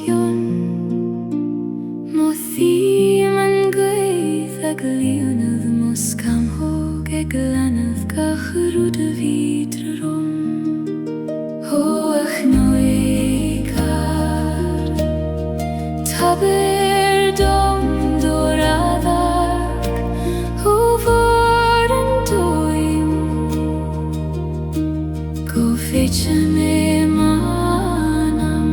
yun mo theme and gwaith ag leonydd moscam hog ag lanydd gachrwyd y fydr rom ho ach noegar taber dom doradag ho var en doim go fetchen e manam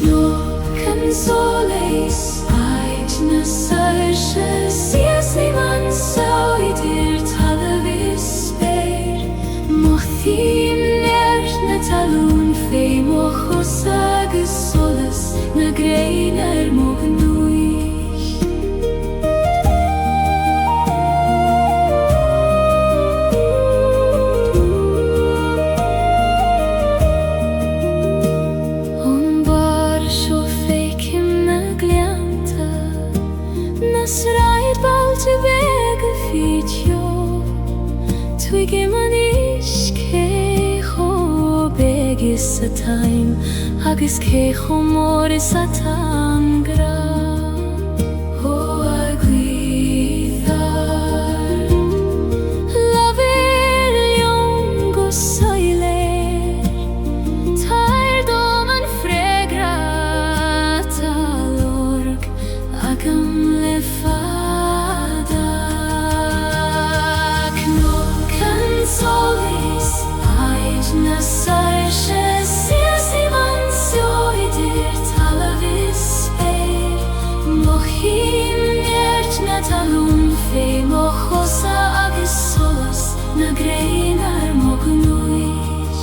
knoken soleis ait na sarshe sies niman sauidir talavis speir mochim nert na talun fe mochos agus solas na greiner mognuich on bar scho fekim na glianta na sraid balte vega fitjo twige manish ke ho begis a time agus ke ho moris a tangra ho agwithar laver liongo soiler tair dom an fregrata lorg agam le fada knoken solis ait na sarshe sies iman sioidir talavis speir mochim nert na talun fe mochosa agus solas na greinar mognuich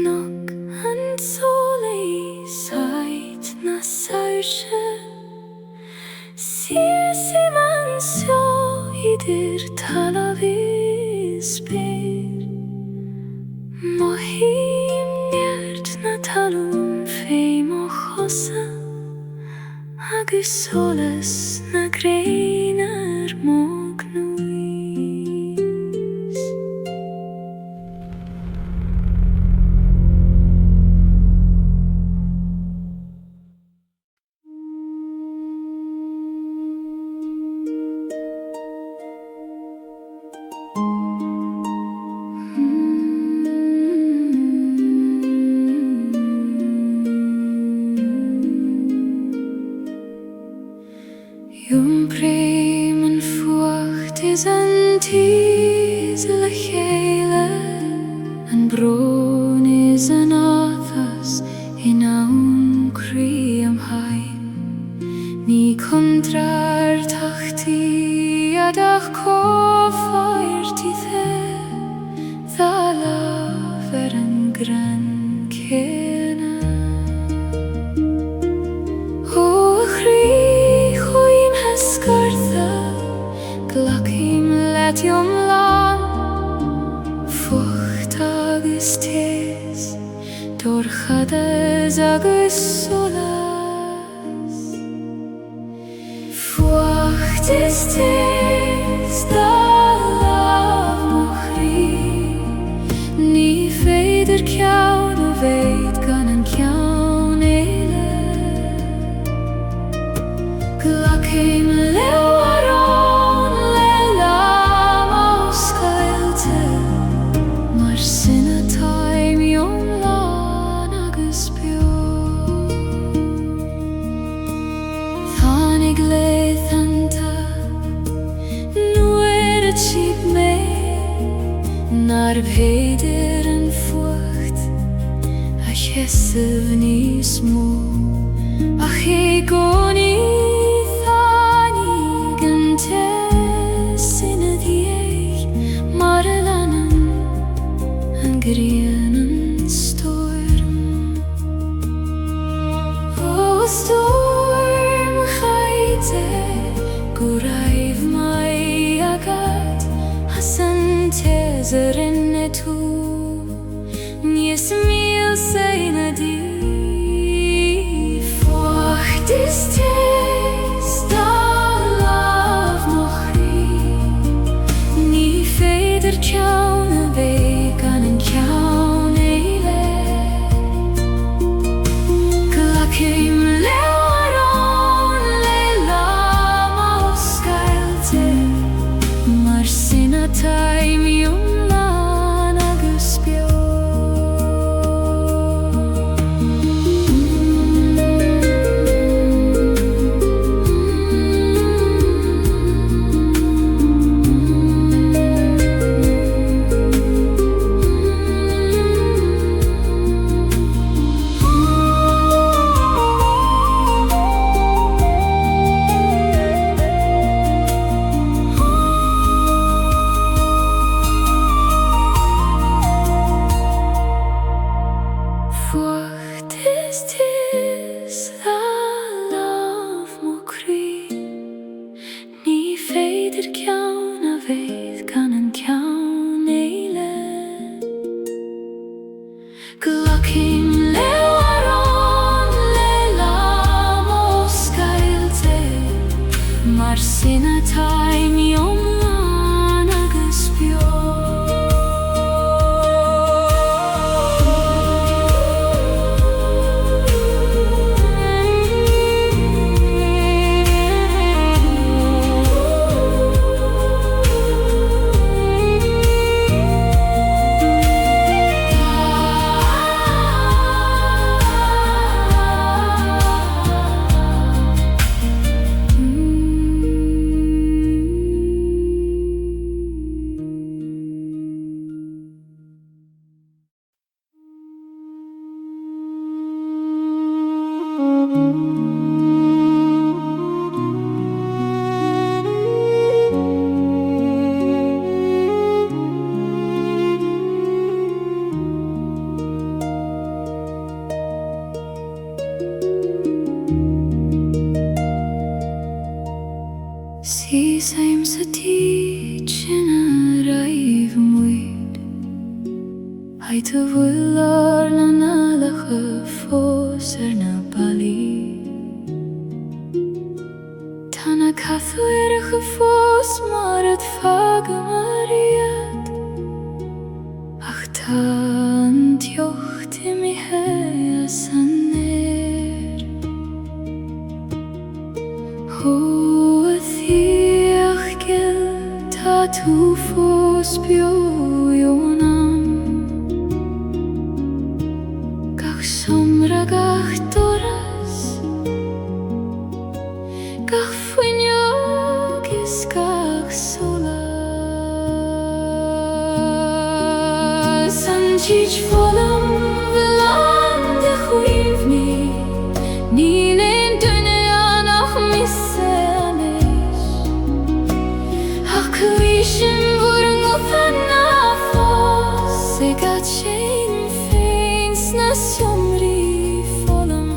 Knock and solis ait na sarshe sies iman sioidir talavis speir mohim nert na talun fe mochosa agus solas na greinar mognuis Jum breim en fuacht is an tis le Gaeilge an bron is an athas in aun cream hain ni kontrar tachti adach kofair tithe dhala ver an gran kena o chri Skartha glachim letium lan fucht agus tes dorchades agus solas fucht is tes da Naar bheder en vocht Ach jessev ni smo Ach egoni thani Gante sinne dieg Marelanen En grenen storm O storm chaite Guraiv mai agat Hasan tezerin etu Nies mil seine di Fort ist tes da lav mochri Ni feder kjaune vegan en kjaune ile Glakim learon leila moskailte Marsina taim yumlan aguspio Fort ist tis da lav mokri Ni feder kjauna veid kan en kjaune ile Glakim learon leila moskailte Marsina taim yomlan aguspio See same sa teach in a raiv muid Haite vullar na nalache fos na bali Tana kathu erige fos maar het vage mariet Ach tan tjocht in mi hea saner Tu fos bioionam Gach somra gach doras Gach fuignogis gach solas Sanchich volam velande chuivni Ninen dune anach misseanish Ach Vishen vurung ufanna fos Segat shein feins nas yomri folam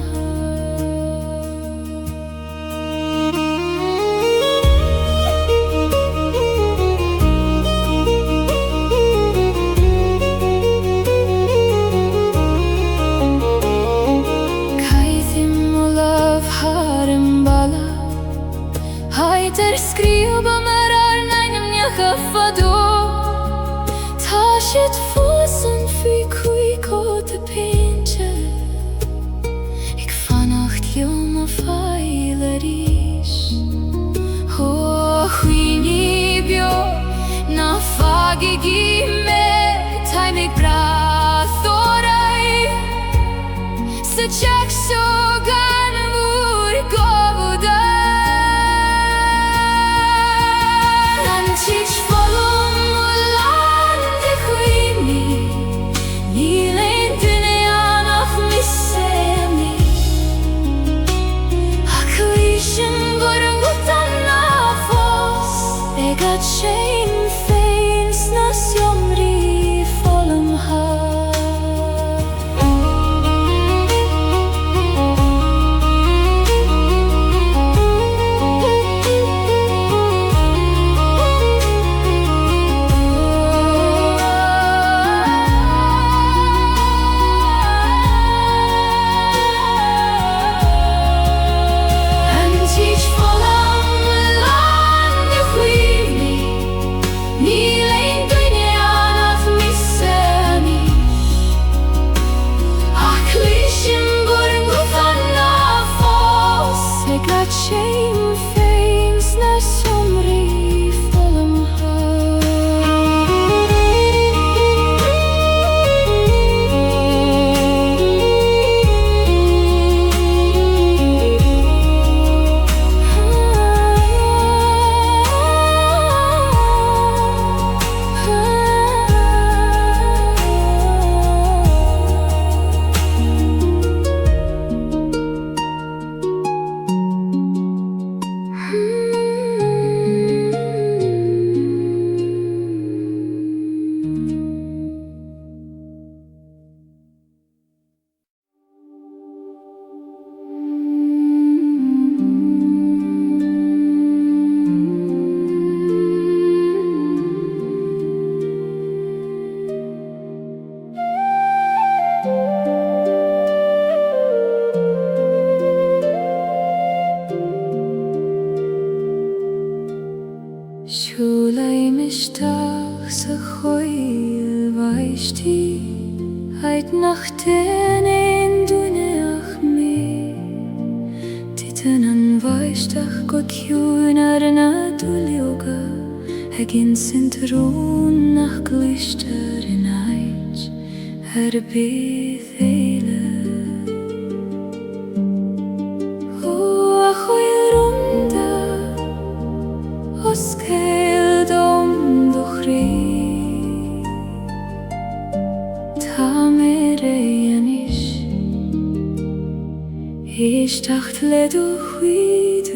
Kaithim olav harem bala Haiter skriva marar nainem Fado Tashit fossen fi kui kote pinche Ik vannacht joma feilerish Ho huini bio Na fagi gime Taimig brathorai Se chak so gan vur govuda Chich volum lande kui sa choil vaishti Ait nachten ein duneach me Titen an vaishtach god hjún na dulioga Hegin sintrún nach glister in ait bydd eile O a choil runda Os cael dom do chri Ta mer eanish Ish tacht ledu chwyd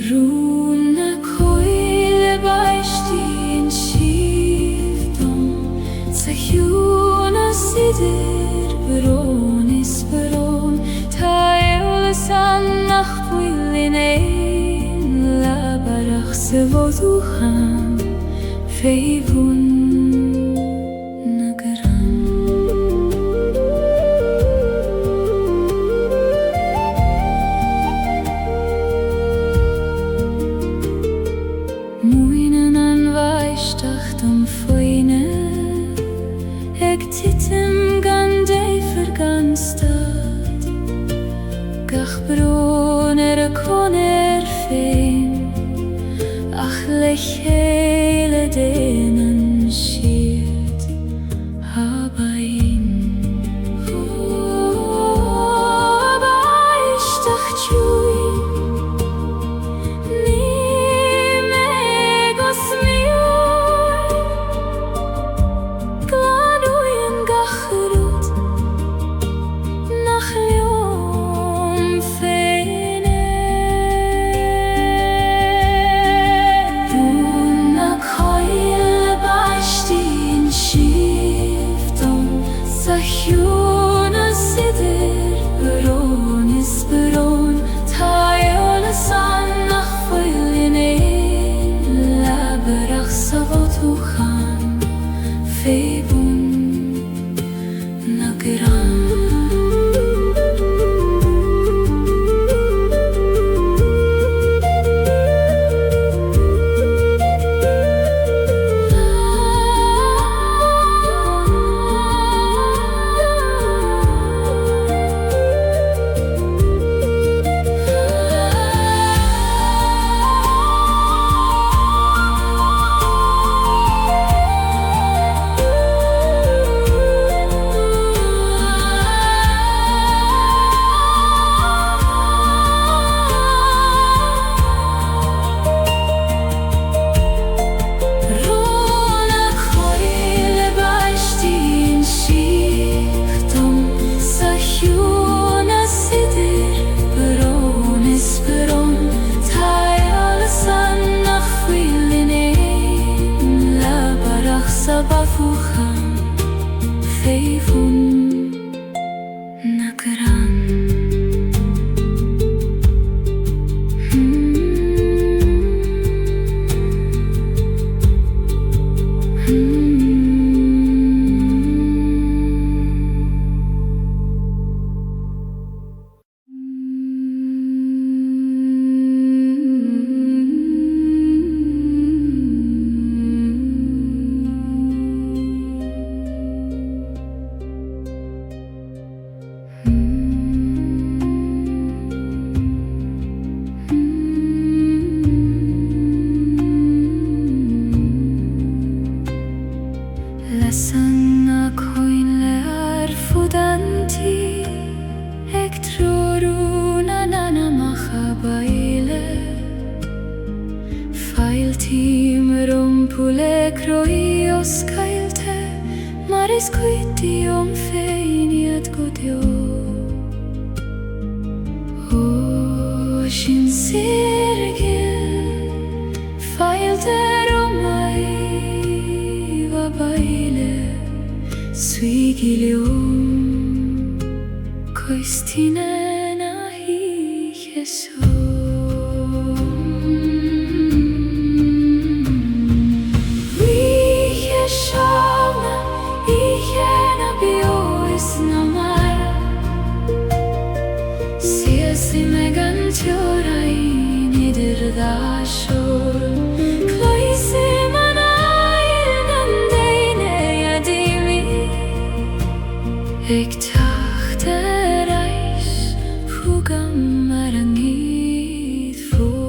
Rún na coil baishti in shivdom Sa hjún a sidir bron is bron Ta san nach bwylin ein Labarach se fodwchan Feifwn na garan Mwyn an vaishtach dom foine Eg titim gan deifer gan stad Gach bron a con fein Ach lech hele denen shirt habain O vaishtach tjui Ni megos mioi Glanuyen gachrut Nach liom feine Rún na coil baishti in shivdom Sa hjún a sidir bron is bron Ta san nach bwylin ein Labarach sa fodwchan Feifwn na garan Feifwn na garan Lasan na coin le arfudanti Eg troruna nana machabaile Failtim rumpule croios cailte Maris quitium feiniat godio O shin sirgil Failte romai vabaile Suigilium Coistine na hi Jesu Vihe shavna Ihe na biois na mar Siesi megan tjorai Nidir da shol Ik dacht de reis vroegen maar er niet voor.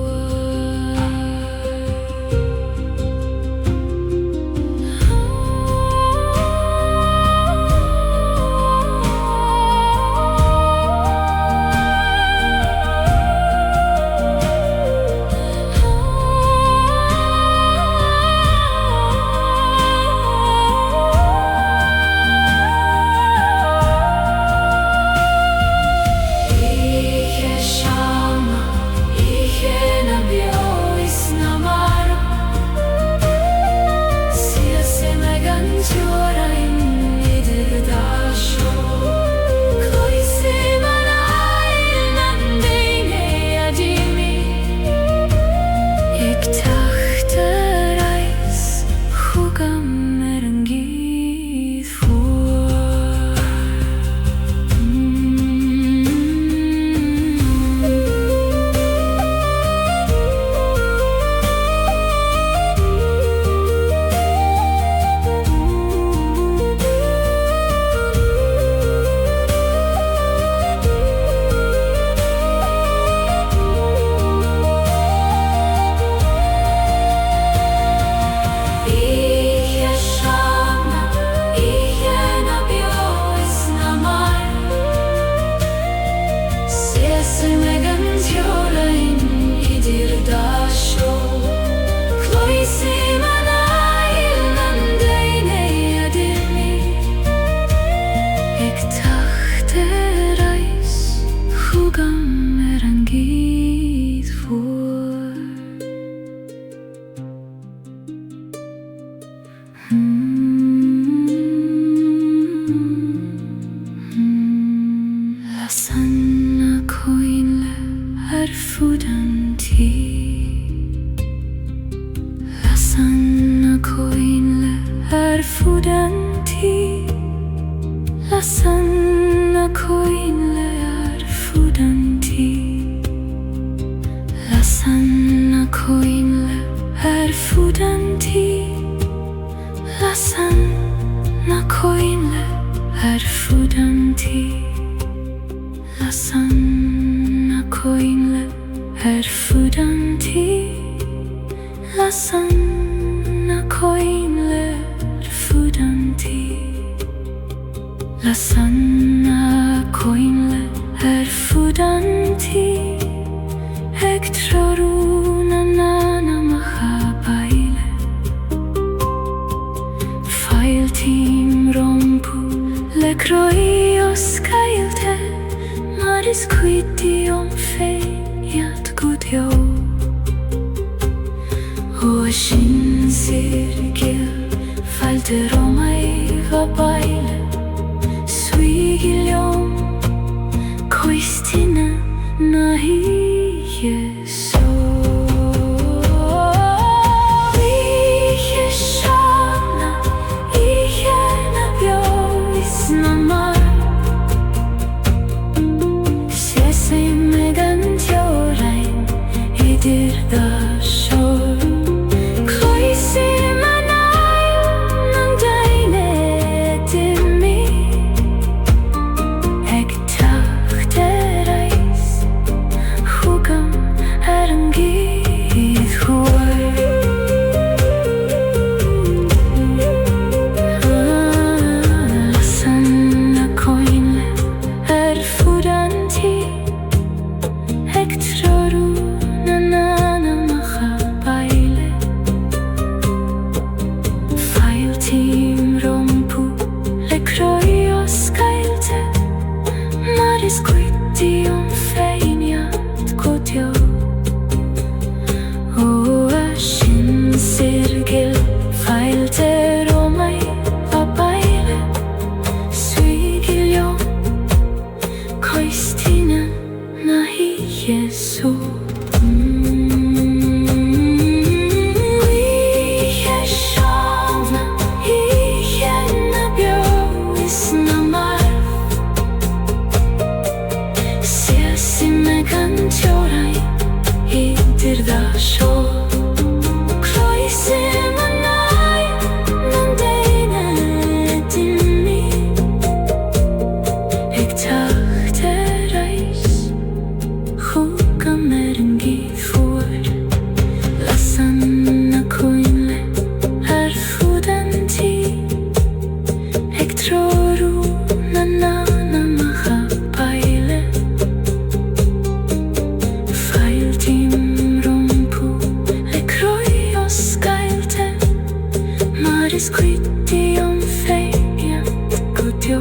skryt I om feient god jo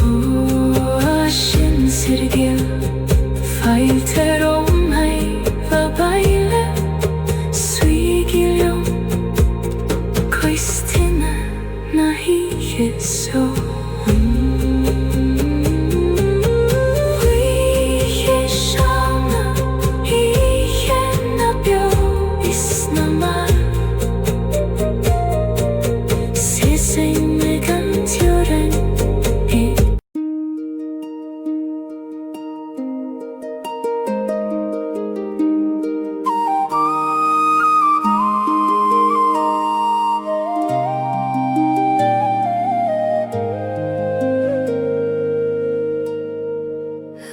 Og skinnsirgil Feilter om hei Va beile Svigil jo Koistina Na hige så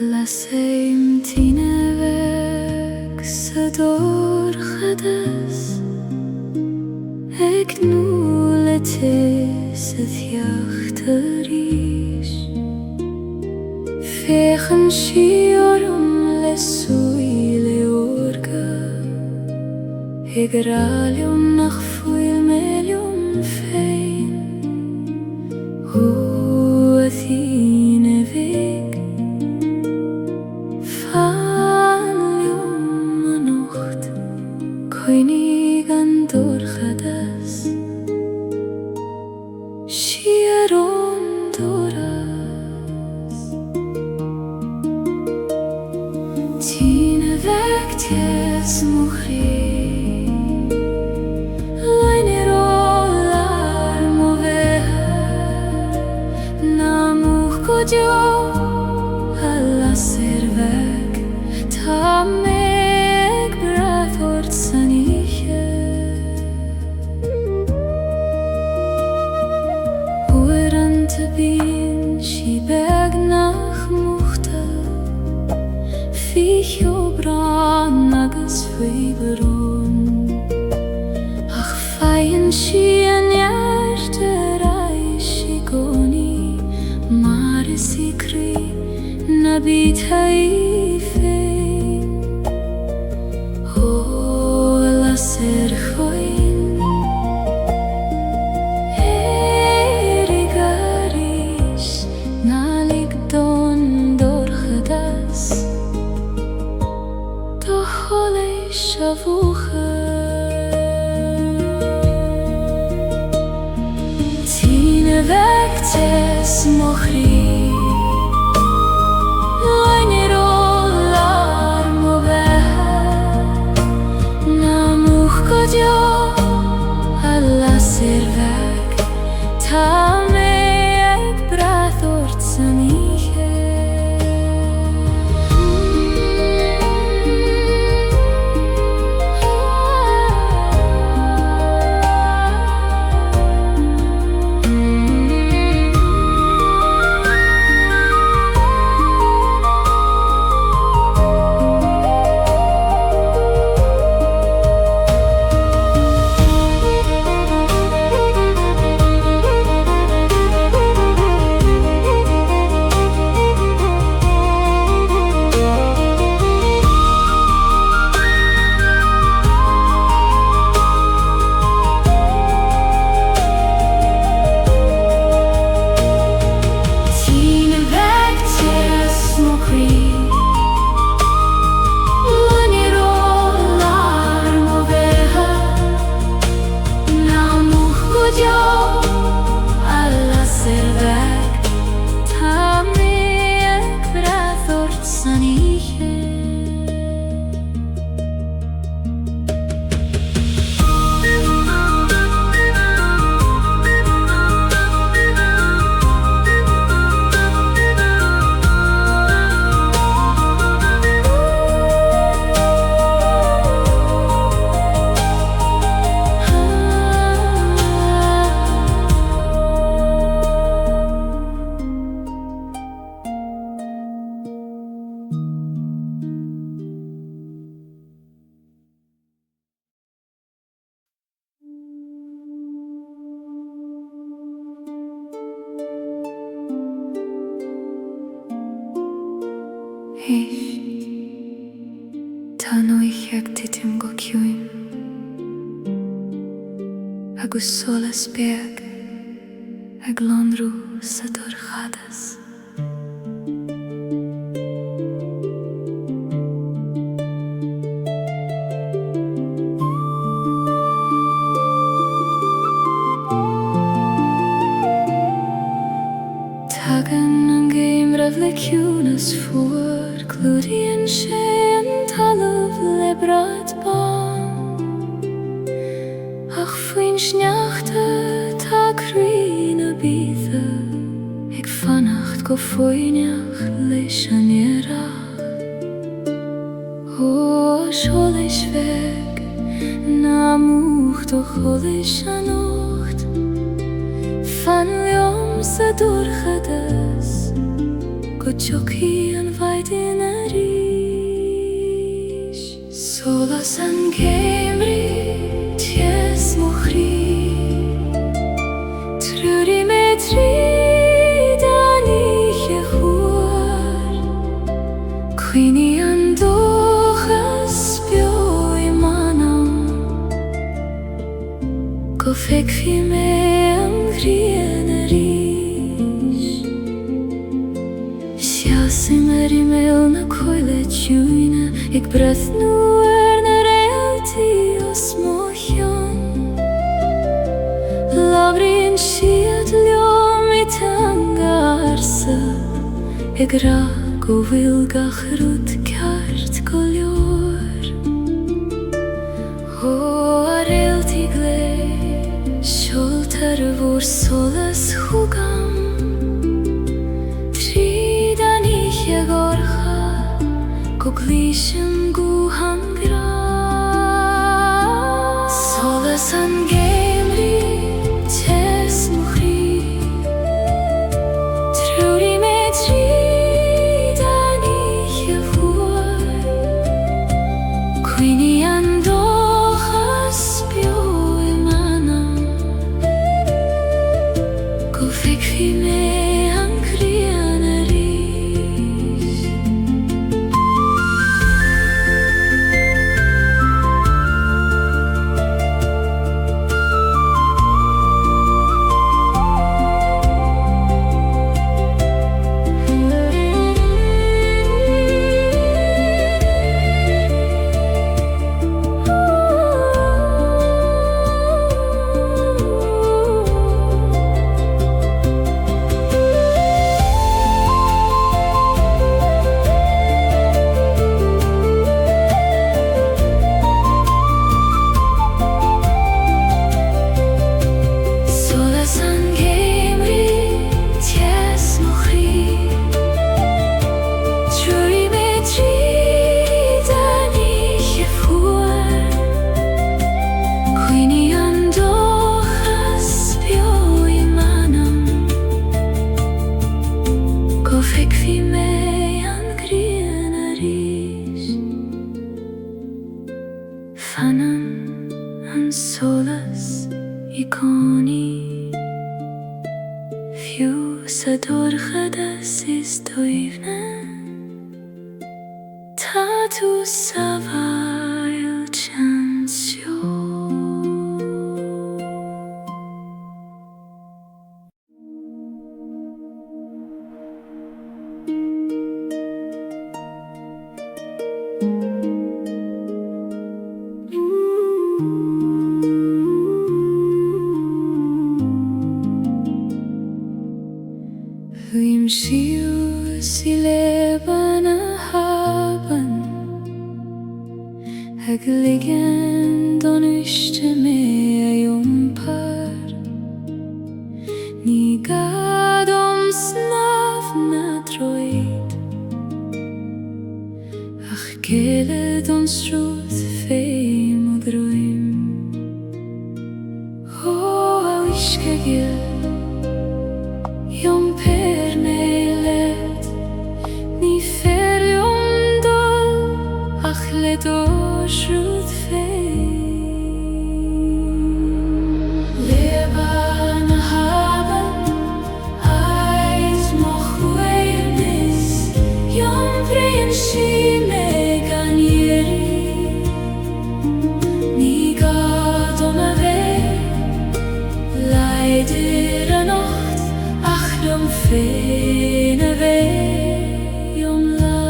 Laseim tinevek sador khadas Ek nuletes het jachterish Fechen shiorum lesuile orga Egralium nach fuil melium fein Athine vek Koinig an dorchadas Shiaron doras Tine vektes mukhri Lainer olar moveha Namuch kodjo Alla servek Tamek brathort saniche Oerante bin shi beg nach muchte Ficho bran nagas feiberon Ach feien shi an jarte reishi goni Mare sikri nabit haife Ser khoin Erigarish Nalik don dor khadas To hole shavucha Tine vektes mochri Lainer olar moveha Kodjo alla servek Ta me ek brathort saniche agus solas beag ag lonrú sa dorchadas. Tagan an géimrah le ciúnas fuair, clúdaíonn sé an talamh le brad ban. Ach faoin sneachta tá crí na bíosa, ag fannacht go foiineach leis an iarracht. Ó seolas feig na múcht ó cholas an ócht, fan leom sa dorchadas, go teochaí an bhaid ina ríis. Solas an géimrí ties mo chrí, trúdaí mé tríd an oíche chuair, cuoine an dóchas beo I manam, go feicfí mé an ghrian a ríis. Seasaim ar I méil na coile tiúine, ag brathnú ar na réaltaí os mo cheann. Labhraíonn siad leom I tangarsa, ag rá go bhfuil gach rud ceart go leor. Ó a réaltaí glé, seoltar a bhór solas chúgam, tríd an oíche gorcha, go glísim gúhan gra. Solas an géimrí ties mo chrí, trúdaí mé tríd an oíche chuair, cuoine an dóchas beo I manam, go feicfí mé an ghrian a ríis. Solas an géimrí ties mo chrí, trúdaí mé tríd an oíche fuair, cuoine an dóchas beo I manam, go feicfí mé an ghrian a ríis. Fannan an solas I gcónaí, fiú sa dorchadas is dóibhne, tá tú sa bhail teanseo. Huim siús I leban a haban, ag ligean don uiste mé a diompar. Ní gadom snaf na droid, ach geile don strúth féim og droim. Ó a uisce gil, Jom per mé led, ní fer jom dul, ach le dóisrúd féin. Leban a haban, ais mo chuairnis, jom bríonn sí mé gan iarraí. Ní gadom a bheith féin a bheith iomlá.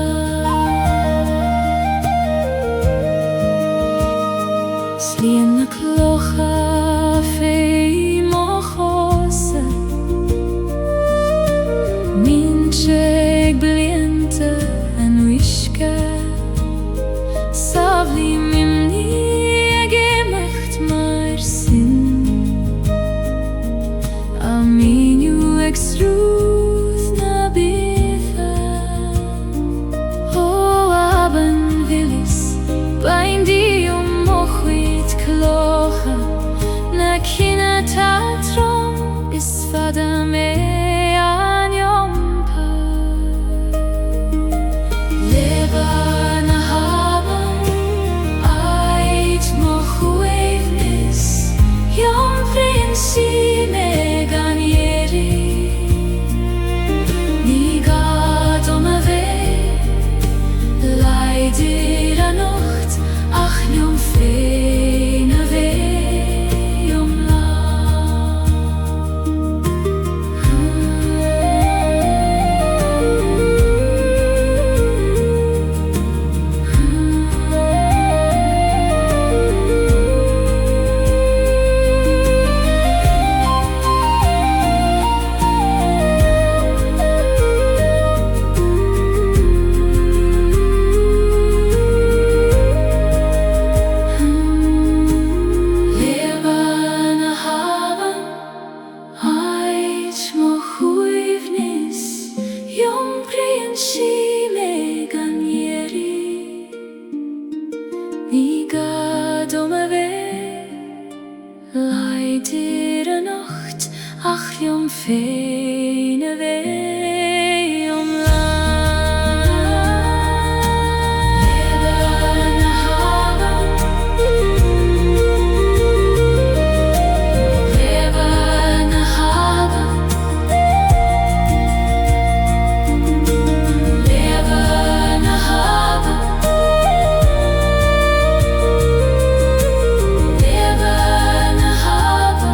Slíonn na clocha féin mo chosa, Minseag blianta an uisce, sa bhí mimní ag éimeacht mar sin, a míniú ag srúth na bithe. Ó aban bhilis, baindí mo chuid clocha, na cine tátrom is fada mé an iompar. Leba na haban, ait mo chuaimhnis, iompríonn si me gan ieri. Ní gadom a bheith leidir a nocht, ach liom féin a bheith iomlá. Leba na haban, ait mo chuaimhnis, iompríonn si me gan ieri. Ní gadom a bheith leidir a nocht, ach liom féin a bheith iomlá. Leba na haban, leba na haban, leba na haban, leba na haban.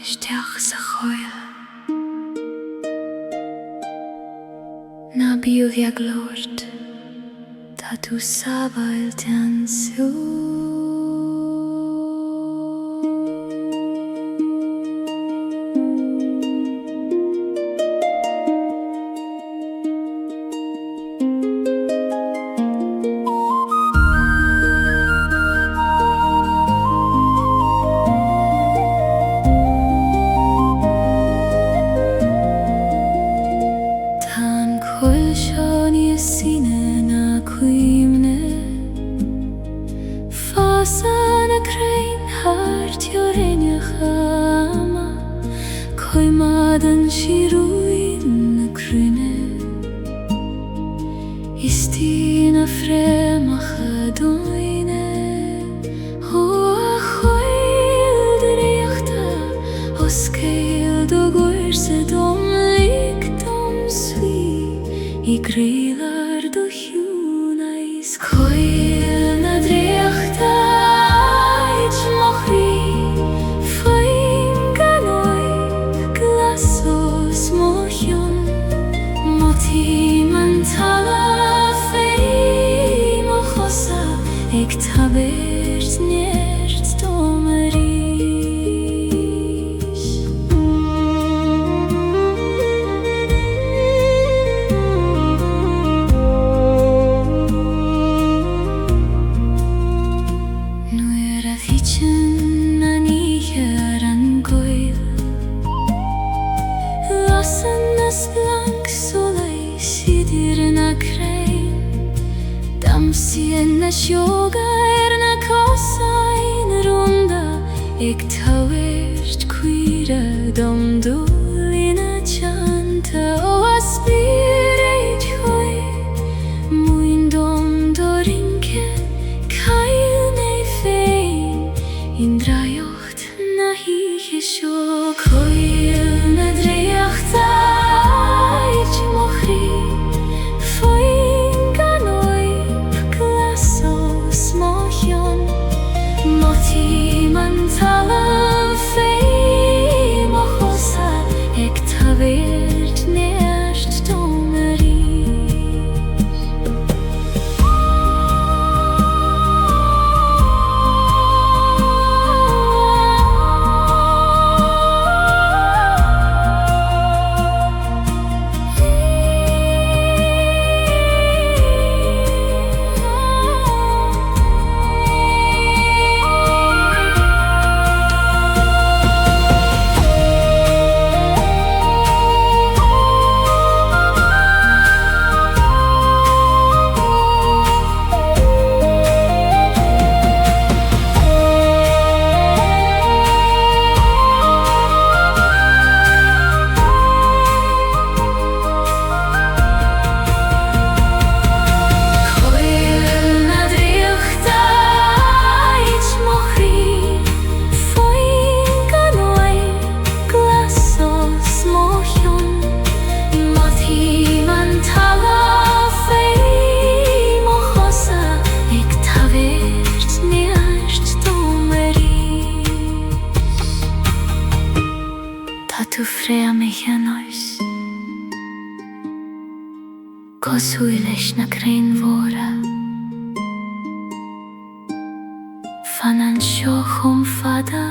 Isteach sa choil, na bíodh ag lord, tá tú sábailte an sú. Tá an choil seo níos síne na cuimhne, fása na crainn hartio rinnecha ama, coimad an siúin na crunne. Istí na frémacha dóine, ó a choil de réachta, ó scéil do gúirsa dom lig dom sví, I gréilar do hiúna is coil na dréachta, ait mo chrí, faoin gan oib glasos mo hiún, mo tíman tala féin mo chosa, ag tabairt neart dom a rís. Nuair a thíteann na níthe ar an gcoil, lasan nas blanc soleil siidir na crainn, damsaíonn na seoga ar na cosáin runda, ag tabairt cuire dom dúil na teanta, ó a spíréid chuid, muin dom do rince, cail né féin Cosúil leis na craonmhóra fan an seo chum fada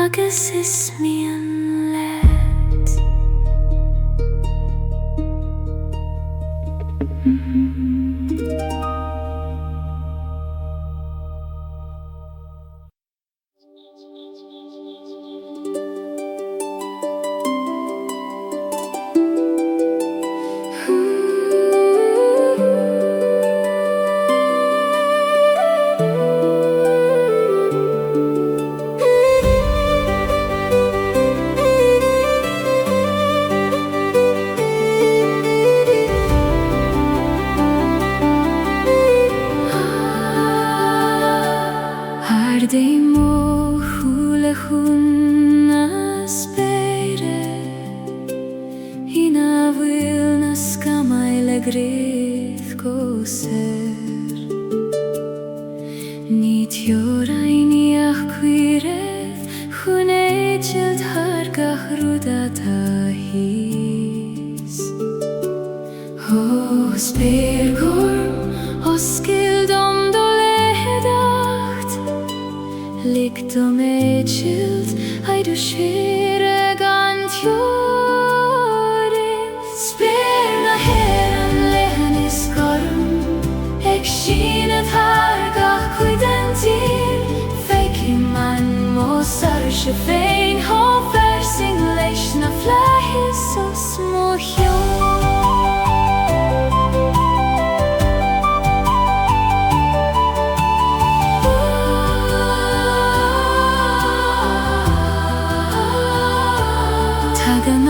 agus is mian leat. Dei mo hula hunna spere Hina vilna skamai le grith koser Nit jora ini achquireth Hune child hargach rudata his O spergorm o skildom Lictum ecilt, aidu shire gantiore Sperna heran lehanis gorum Ec shinet hargach cuidentir Feikim man mosar shefein Ho versing leis na flahis os mohion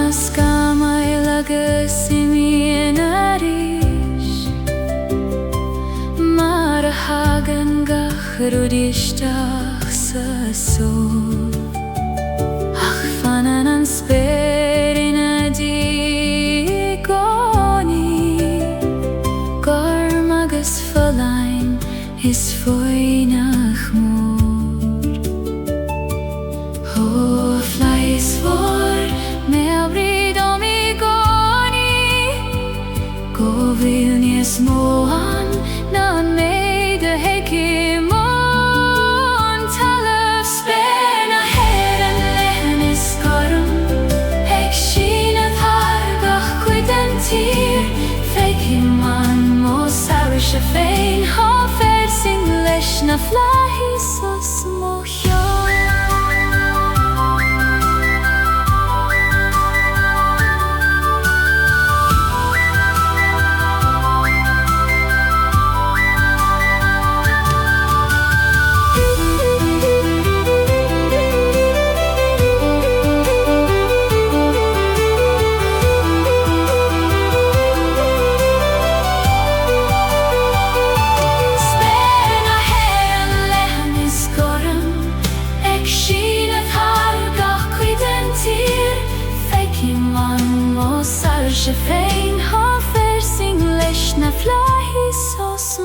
Skamai lagas imian arish Mara hagan gachrudishtach sa sol Ach fanan an sperin adigoni Garmagas falain is foinach mor Ho flies for Vilnius moan nan meide hekimon Talaf sperna heran lehanis gorum Ek shinat hargach cuidentir Feikiman mosar shefein Ha versing leis na flahis os mohion Shefein ha versing leis na flahis os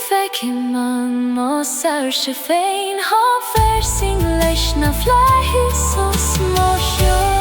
Feikiman mosar shefein ha versing leis na flahis os mohion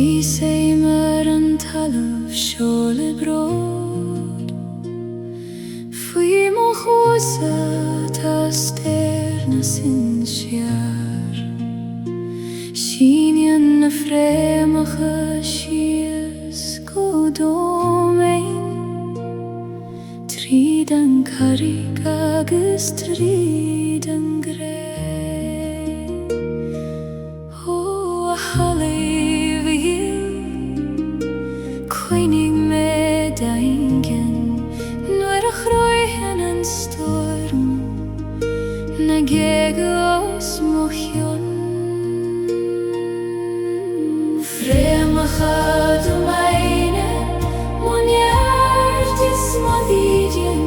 Ní sé mar an talamh seo le brod, faoi mo chósa tá stillness in siar. Síneann na fréimeacha síos go dómain, tríd an carreg agus tríd an gré. Ó a hallaigh a hill, coinnig me daingen, nuair a chroicheann an storm, na Gaeilge os mo chion. Fréimeacha do maine, muinneart is mo dídean,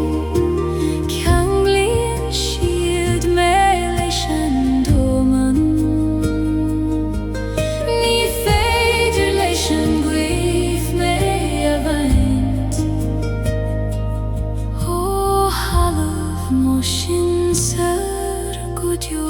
ceann glíonn siad mé leis an dóman. Ní féidir leis an gcuimh mé a bhaint, ó halamh mo sin sar go deo.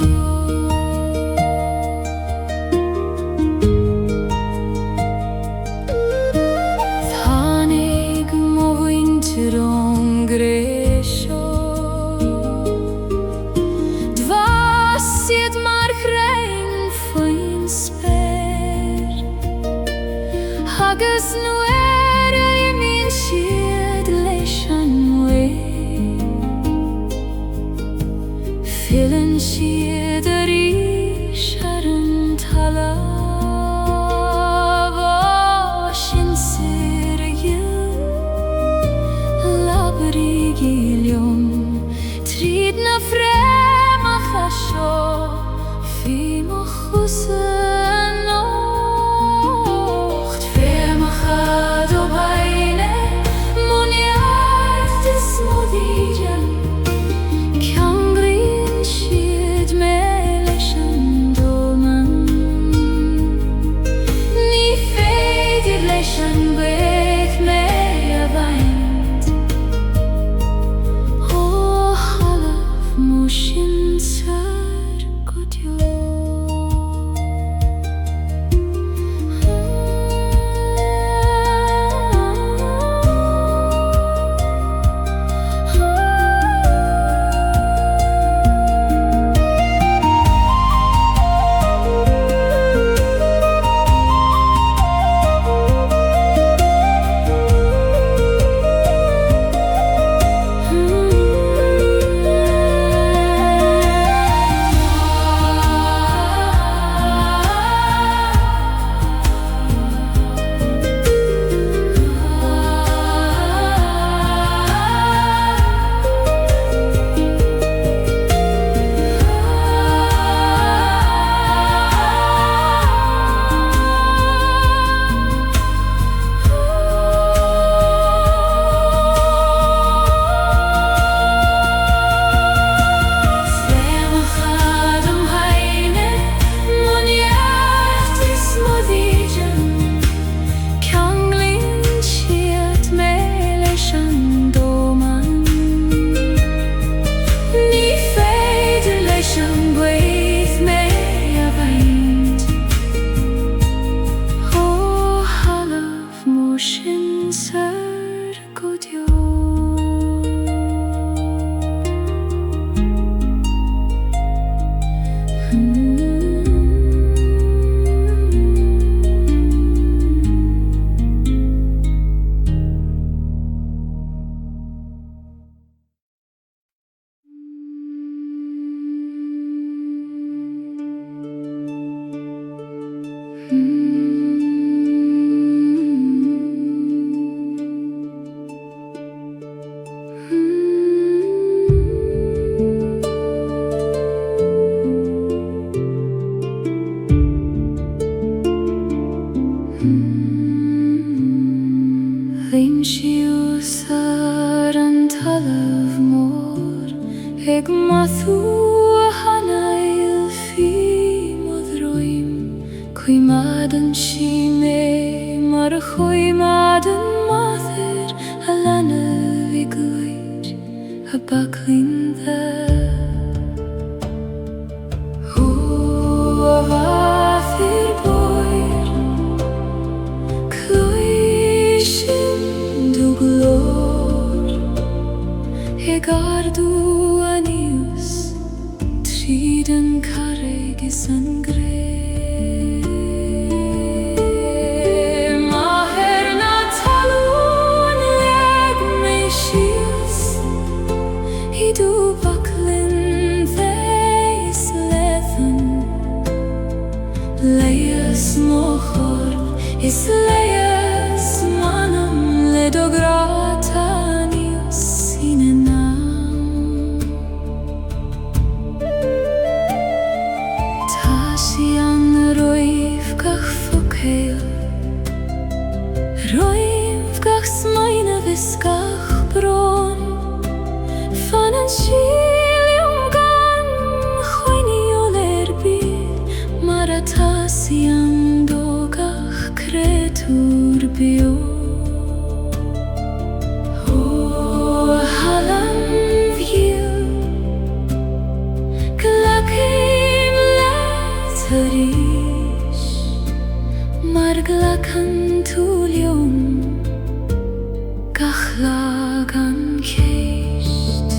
Agus nuair a imíonn siad leis an mhaoir, fileann siad a rís ar an talamh. Ó sin saor a ghill, labhraigh i liom, tríd na fréimeacha seo, fí mo chusa an ócht. Fréimeacha do baile, muinneart is mo dídean, ceann glíonn siad mé leis an dóman. Ní féidir leis an gcuimh mé a bhaint, ó halamh mo sin sar go deo. Bhíonn siús ar an talamh mór, ag mathú a hanail fí mod roim, cuimad an sí mé mar a chuimad an mathir, a leanamh i gcuid a baclín dde. Ó a bhathir bóir, le do gratanius sinenam. Tasian roiv gach fokeil, roiv gach smaina viskach bron, fanan shilium gan choini olerbi, maratasian dogach kretur bio. Marglakan tulium gachlagan keist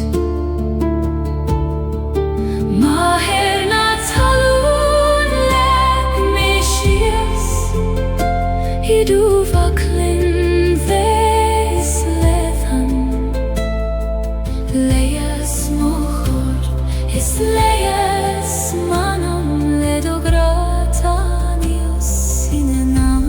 Maher na talun lek meshias Hidu vaklin ves lethan Leias mochor is leias manam ledogratanius sinenam.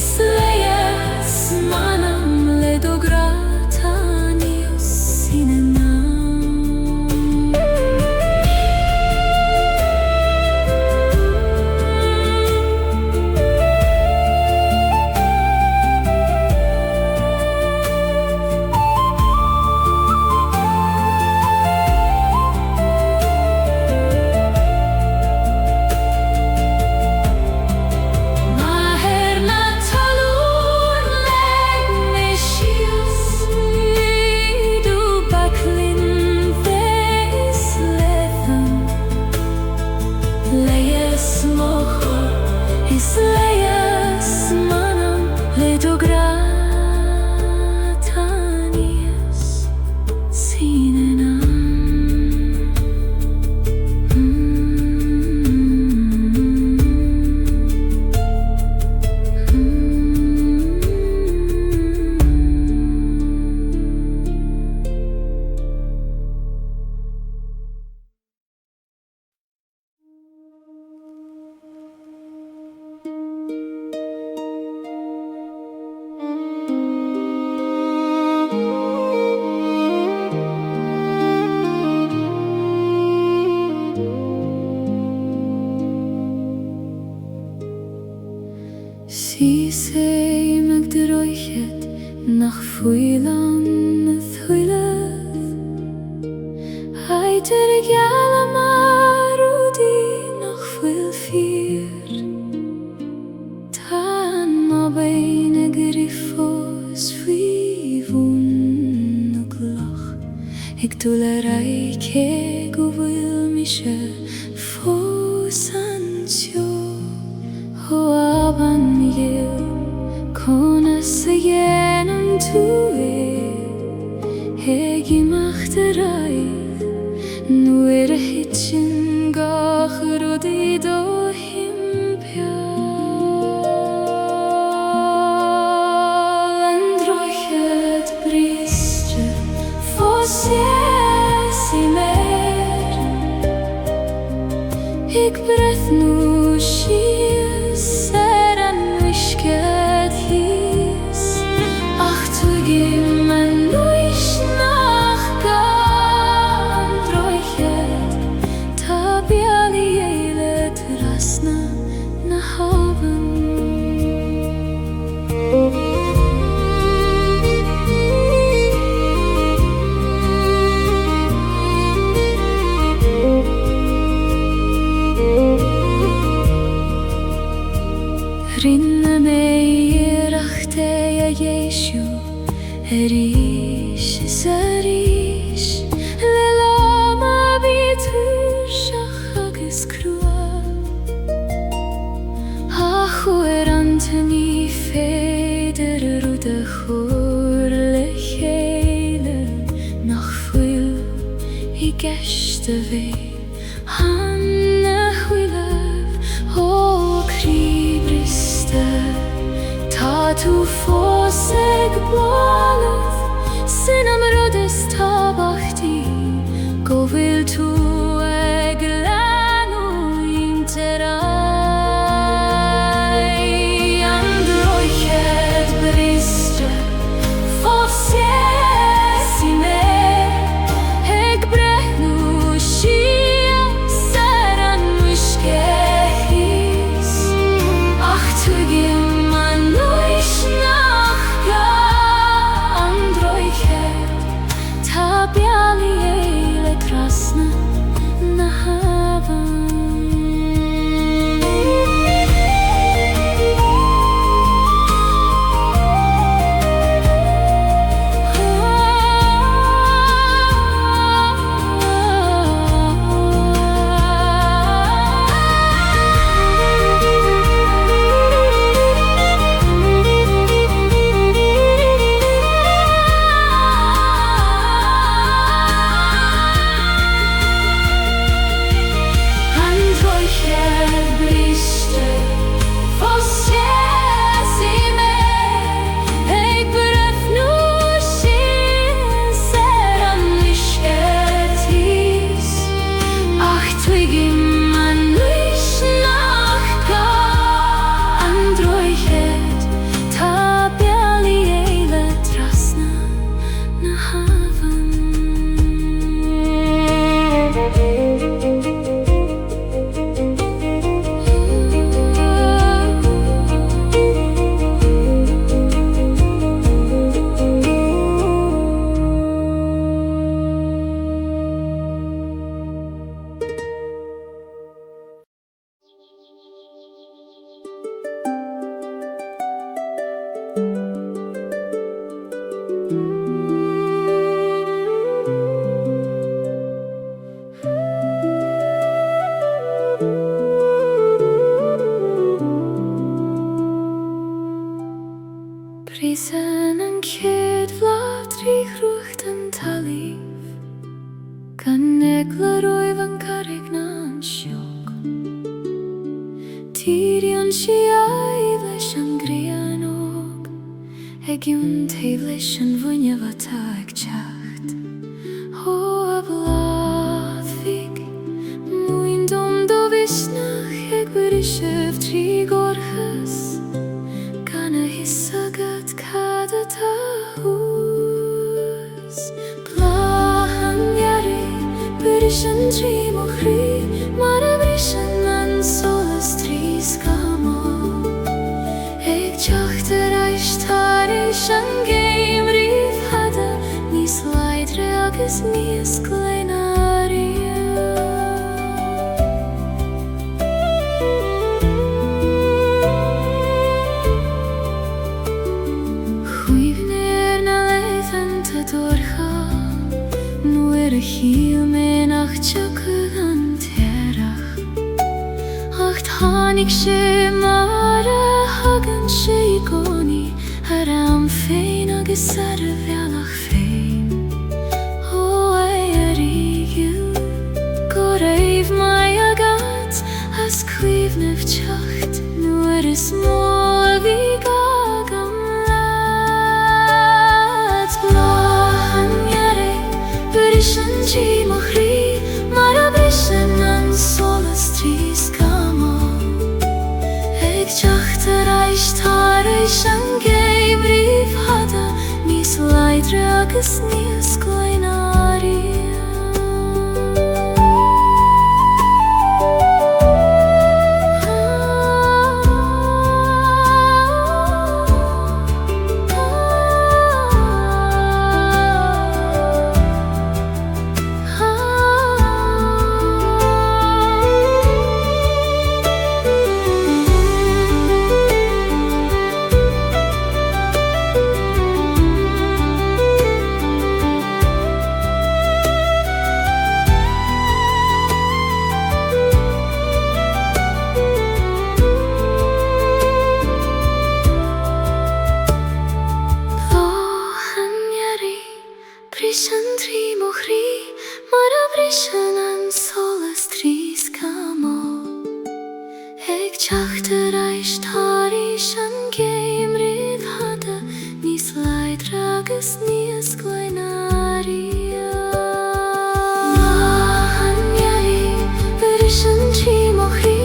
Is leias manam ledogratanius sinenam. Is leias manam ledogratanius sinenam. Si sei meg de roichet nach fuilan thuileth Haiter gala marudi nach fuil fier Tan ma beine grifos fivun no glach Ik tule raike guvil mishe fosansio Ho aban yil kona seyenam tue Hegi machterai Nuere hitchin gach rodi do himpia Androchet bristre fosies i mer Ik breth nu shies Seran wishket his Ach tu gimmen nuish nach gan Drochet Tabiali eilet rasna na haven Rinne mei rachte ja Jeshu Erish zarish Le lama bitur shachag is krua ní féidir a rud a chóir le chéile nach fuil I gceiste bhé hanna chuileamh ó críbriste tá tú fós ag bláalah sin am rud is tábhachtaí go bhfuil tú ag leanú intar an droichead briste fós sí mé ag brethnú sias ar an muisceithís ach tuigim an nuais nach ga an droichead tá bealaí éile trasna na havan. Brisen an céad bhláth trí chrucht an talamh gan eagla roimh an carraigh ná an seoch tírian sí aghaidh leis an grianóg ag iún taobh leis an bhuineamh atá ag teacht ó a bhláth bhíc muin dom do bhisnach ag brisibh trí gorchas gan a hisagad cad atá hús Bláth an ghearraigh bris an trí mo chrí mar a brisin an solas trí scamó ag teacht ar aistar éis an géim riomh hada níos laidre agus níos gléineária. Chuimhnéir na leithanta dúrcha nuair a chiall mé nach teagadh an tearach ach tháinig sé mar a hagann sé I gcónaí ar am féin agus ar a bhealach féin ó é a rígiú go raibh mai agat as cuimhnimh teacht nuair is mó a bhí gagam leat Bláth an ghearraigh bris an trí mo chrí mar a brisin an solas trí scamó ag teacht ar aistar éis an géim riomh hada níos laidre agus níos gléineária. Teachta reist Harís an géim rih hada Nís leidre agus níos gleinarí Mahan yeri Beris an tímochaí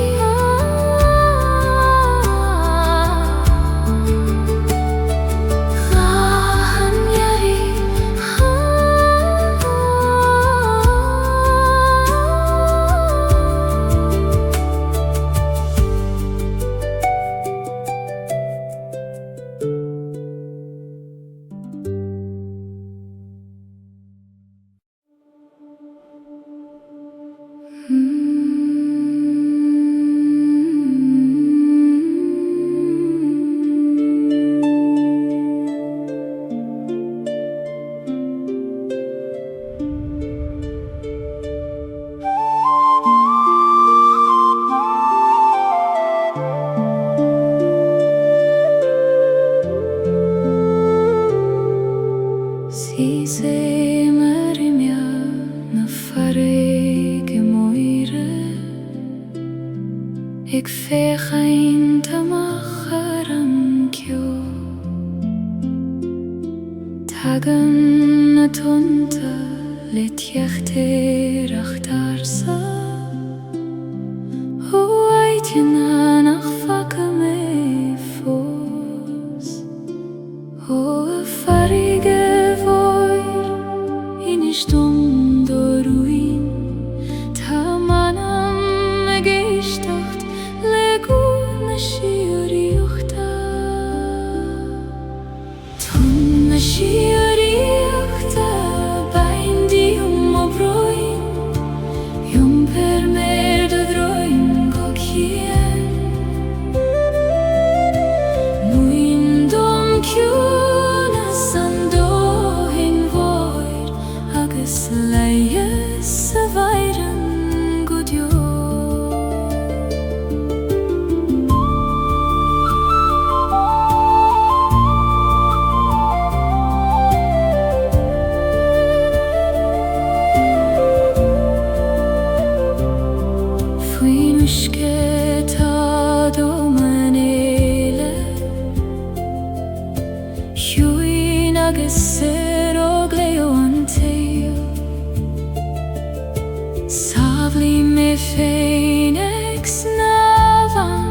Ik veeg eind amach an cio Tagan na tunta le tieachtéireach darsa Ó aitine nach faca mé fós Ó a farige bhóir inis dom do ruin Tá manam a géisteacht le gúna siúríochta Tún na siúríochta baindíum ó broin Jum per mér do droin go cían Muin dom ciúna san dóhin bhóir agus leias sa bhairan go dio Savli me féinex navan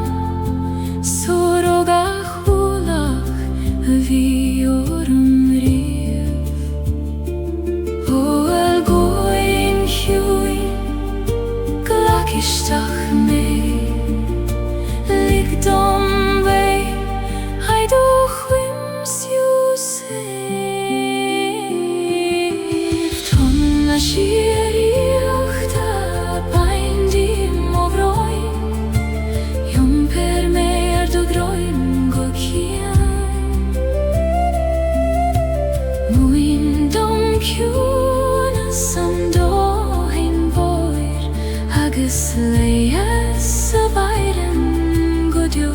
Soroga chulach a bhí orm riamh Ó el goin hiúin glacisteach mé Lig dom bé haidú chuimsiú séh Tón na siúríochta Ciúna san dóhin bhóir agus leias sa bhairan go dio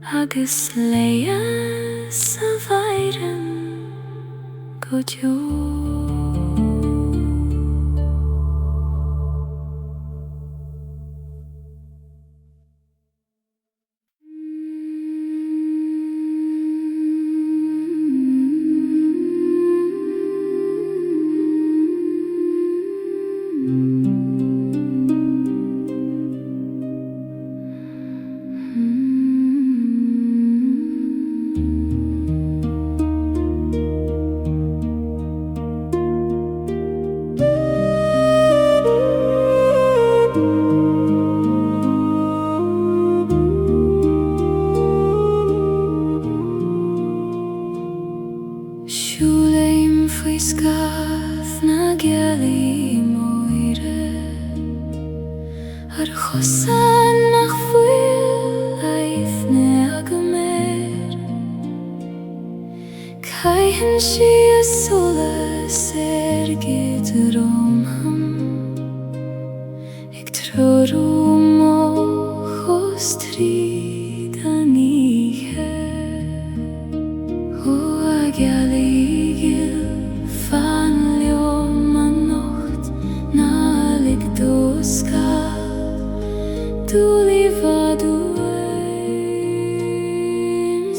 agus leia sa bhaireann go deo. Siúlaim faoi scaf na Gaeilge moire ar chosan nach fuil aithne agaméir caitheann si a solas gyd romham ag trorú mo chos tríd an ihe ó a Gaeilge fan leom an nocht na lig dósca dúlí vadú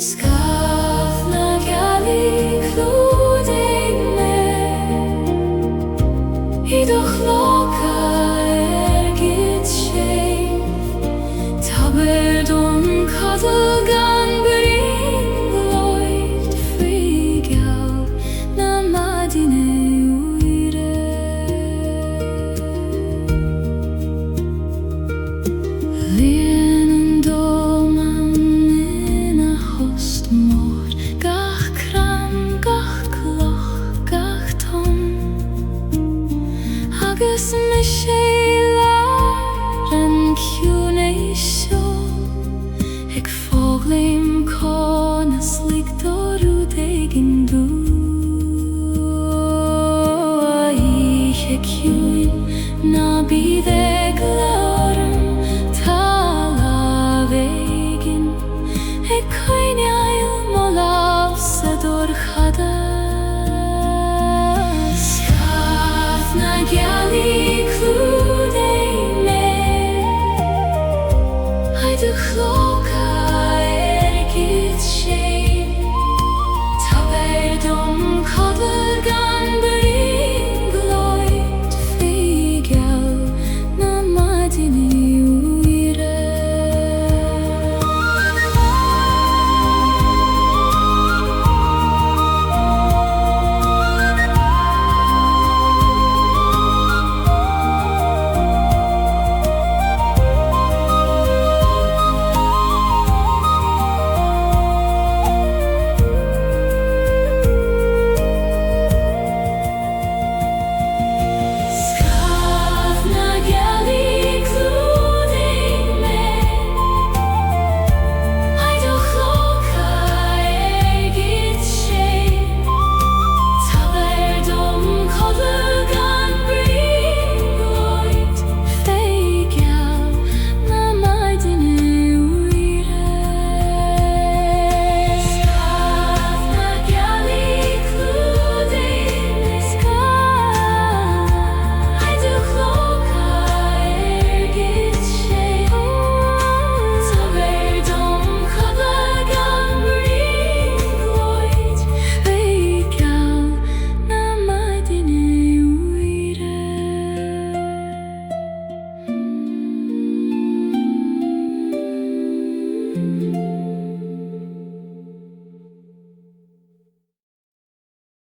scaf na Gaeilge clúdaigh me iadach locha gyd sé tabhair don cadal gan bhrín gloid faoi Gaeilge na madine uire líon an dóman ina host mór gach cram gach cloch gach tom agus me sé lear an ciúnéis seo ag fóglaim conas ligdorú déigin dú a ihe ciúin na bíd ag leoram tá lábhéigin ag coinneáil mo láb sa dúr chada scaf na Gaeilge